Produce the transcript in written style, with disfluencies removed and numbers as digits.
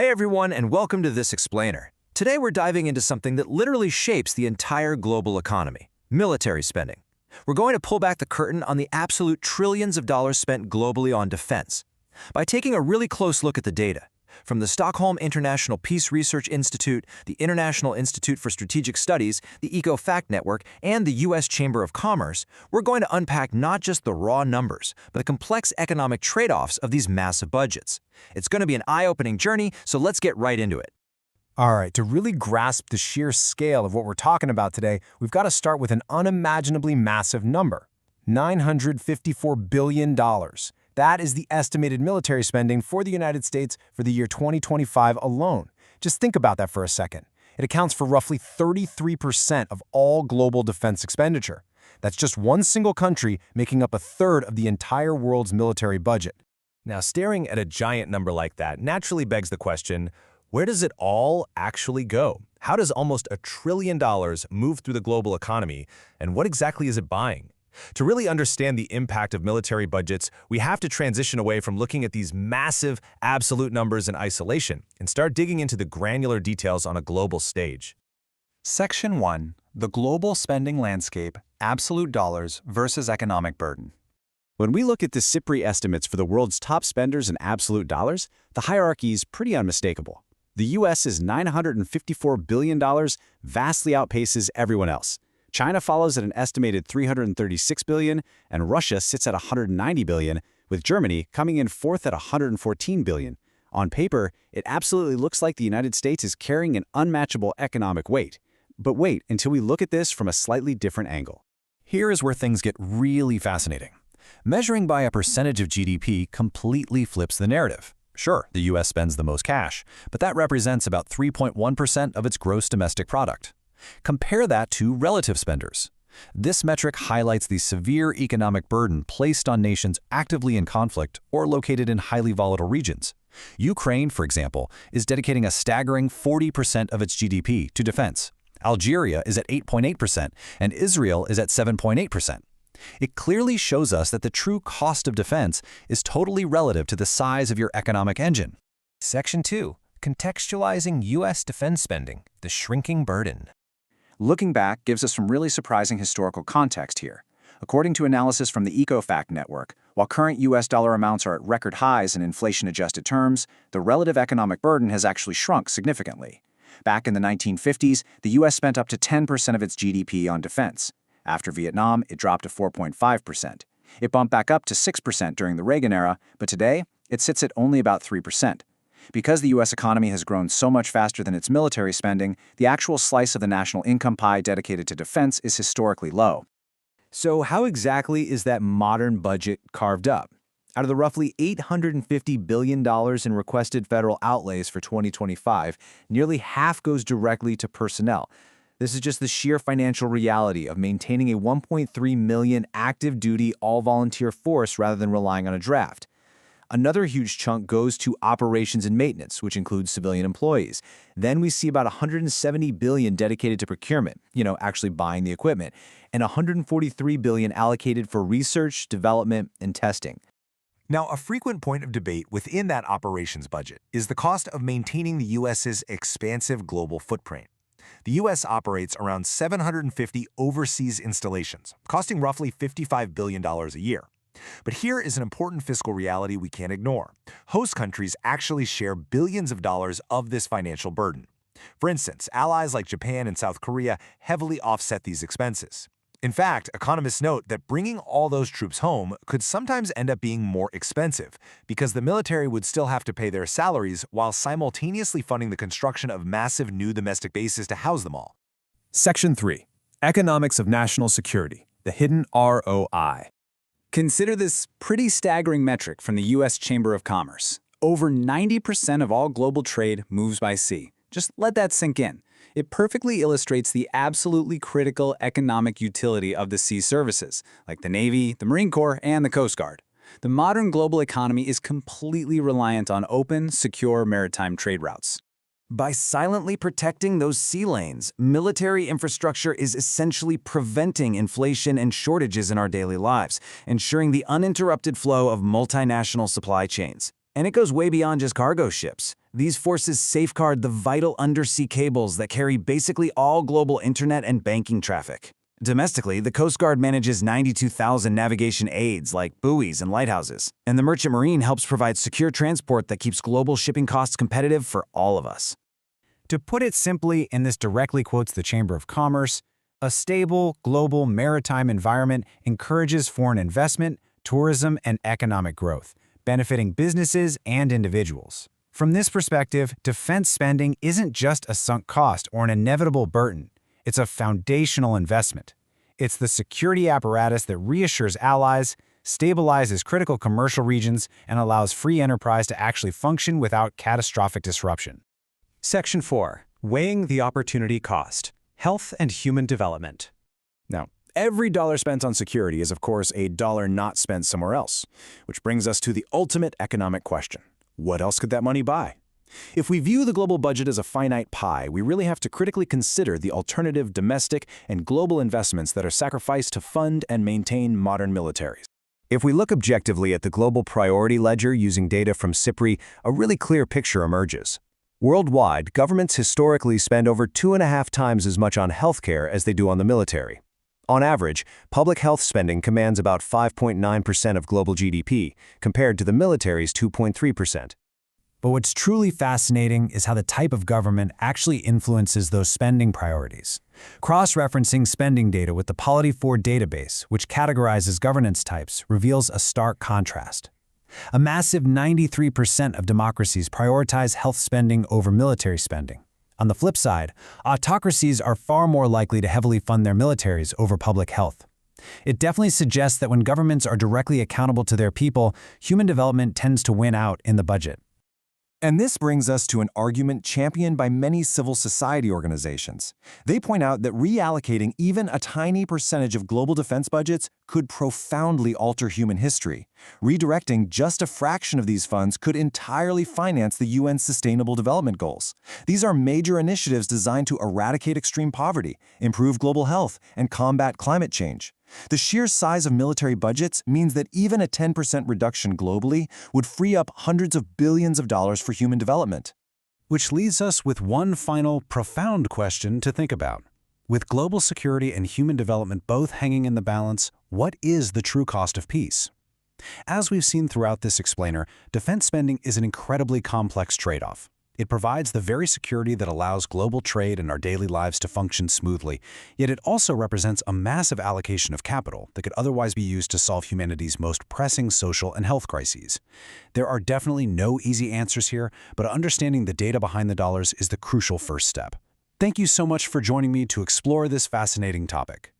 Hey everyone, and welcome to this explainer. Today we're diving into something that literally shapes the entire global economy: military spending. We're going to pull back the curtain on the absolute trillions of dollars spent globally on defense. By taking a really close look at the data, from the Stockholm International Peace Research Institute, the International Institute for Strategic Studies, the Eco-Fact Network, and the U.S. Chamber of Commerce, we're going to unpack not just the raw numbers, but the complex economic trade-offs of these massive budgets. It's going to be an eye-opening journey, so let's get right into it. All right, to really grasp the sheer scale of what we're talking about today, we've got to start with an unimaginably massive number: $954 billion. That is the estimated military spending for the United States for the year 2025 alone. Just think about that for a second. It accounts for roughly 33% of all global defense expenditure. That's just one single country making up a third of the entire world's military budget. Now, staring at a giant number like that naturally begs the question, where does it all actually go? How does almost $1 trillion move through the global economy, and what exactly is it buying? To really understand the impact of military budgets, we have to transition away from looking at these massive, absolute numbers in isolation and start digging into the granular details on a global stage. Section 1. The Global Spending Landscape, Absolute Dollars versus Economic Burden. When we look at the CIPRI estimates for the world's top spenders in absolute dollars, the hierarchy is pretty unmistakable. The U.S. is $954 billion, vastly outpaces everyone else. China follows at an estimated $336 billion, and Russia sits at $190 billion, with Germany coming in fourth at $114 billion. On paper, it absolutely looks like the United States is carrying an unmatchable economic weight. But wait until we look at this from a slightly different angle. Here is where things get really fascinating. Measuring by a percentage of GDP completely flips the narrative. Sure, the U.S. spends the most cash, but that represents about 3.1% of its gross domestic product. Compare that to relative spenders. This metric highlights the severe economic burden placed on nations actively in conflict or located in highly volatile regions. Ukraine, for example, is dedicating a staggering 40% of its GDP to defense. Algeria is at 8.8%, and Israel is at 7.8%. It clearly shows us that the true cost of defense is totally relative to the size of your economic engine. Section 2. Contextualizing U.S. defense spending, the shrinking burden. Looking back gives us some really surprising historical context here. According to analysis from the Eco-Fact Network, while current U.S. dollar amounts are at record highs in inflation-adjusted terms, the relative economic burden has actually shrunk significantly. Back in the 1950s, the U.S. spent up to 10% of its GDP on defense. After Vietnam, it dropped to 4.5%. It bumped back up to 6% during the Reagan era, but today, it sits at only about 3%. Because the U.S. economy has grown so much faster than its military spending, the actual slice of the national income pie dedicated to defense is historically low. So how exactly is that modern budget carved up? Out of the roughly $850 billion in requested federal outlays for 2025, nearly half goes directly to personnel. This is just the sheer financial reality of maintaining a 1.3 million active-duty, all-volunteer force rather than relying on a draft. Another huge chunk goes to operations and maintenance, which includes civilian employees. Then we see about $170 billion dedicated to procurement, actually buying the equipment, and $143 billion allocated for research, development, and testing. Now, a frequent point of debate within that operations budget is the cost of maintaining the U.S.'s expansive global footprint. The U.S. operates around 750 overseas installations, costing roughly $55 billion a year. But here is an important fiscal reality we can't ignore. Host countries actually share billions of dollars of this financial burden. For instance, allies like Japan and South Korea heavily offset these expenses. In fact, economists note that bringing all those troops home could sometimes end up being more expensive because the military would still have to pay their salaries while simultaneously funding the construction of massive new domestic bases to house them all. Section 3. Economics of National Security, the hidden ROI. Consider this pretty staggering metric from the U.S. Chamber of Commerce. Over 90% of all global trade moves by sea. Just let that sink in. It perfectly illustrates the absolutely critical economic utility of the sea services, like the Navy, the Marine Corps, and the Coast Guard. The modern global economy is completely reliant on open, secure maritime trade routes. By silently protecting those sea lanes, military infrastructure is essentially preventing inflation and shortages in our daily lives, ensuring the uninterrupted flow of multinational supply chains. And it goes way beyond just cargo ships. These forces safeguard the vital undersea cables that carry basically all global internet and banking traffic. Domestically, the Coast Guard manages 92,000 navigation aids like buoys and lighthouses, and the Merchant Marine helps provide secure transport that keeps global shipping costs competitive for all of us. To put it simply, and this directly quotes the Chamber of Commerce, a stable, global maritime environment encourages foreign investment, tourism, and economic growth, benefiting businesses and individuals. From this perspective, defense spending isn't just a sunk cost or an inevitable burden. It's a foundational investment. It's the security apparatus that reassures allies, stabilizes critical commercial regions, and allows free enterprise to actually function without catastrophic disruption. Section 4. Weighing the opportunity cost. Health and human development. Now, every dollar spent on security is, of course, a dollar not spent somewhere else, which brings us to the ultimate economic question. What else could that money buy? If we view the global budget as a finite pie, we really have to critically consider the alternative domestic and global investments that are sacrificed to fund and maintain modern militaries. If we look objectively at the global priority ledger using data from SIPRI, a really clear picture emerges. Worldwide, governments historically spend over 2.5 times as much on healthcare as they do on the military. On average, public health spending commands about 5.9% of global GDP, compared to the military's 2.3%. But what's truly fascinating is how the type of government actually influences those spending priorities. Cross-referencing spending data with the Polity4 database, which categorizes governance types, reveals a stark contrast. A massive 93% of democracies prioritize health spending over military spending. On the flip side, autocracies are far more likely to heavily fund their militaries over public health. It definitely suggests that when governments are directly accountable to their people, human development tends to win out in the budget. And this brings us to an argument championed by many civil society organizations. They point out that reallocating even a tiny percentage of global defense budgets could profoundly alter human history. Redirecting just a fraction of these funds could entirely finance the UN's Sustainable Development Goals. These are major initiatives designed to eradicate extreme poverty, improve global health, and combat climate change. The sheer size of military budgets means that even a 10% reduction globally would free up hundreds of billions of dollars for human development. Which leaves us with one final, profound question to think about. With global security and human development both hanging in the balance, what is the true cost of peace? As we've seen throughout this explainer, defense spending is an incredibly complex trade-off. It provides the very security that allows global trade and our daily lives to function smoothly, yet it also represents a massive allocation of capital that could otherwise be used to solve humanity's most pressing social and health crises. There are definitely no easy answers here, but understanding the data behind the dollars is the crucial first step. Thank you so much for joining me to explore this fascinating topic.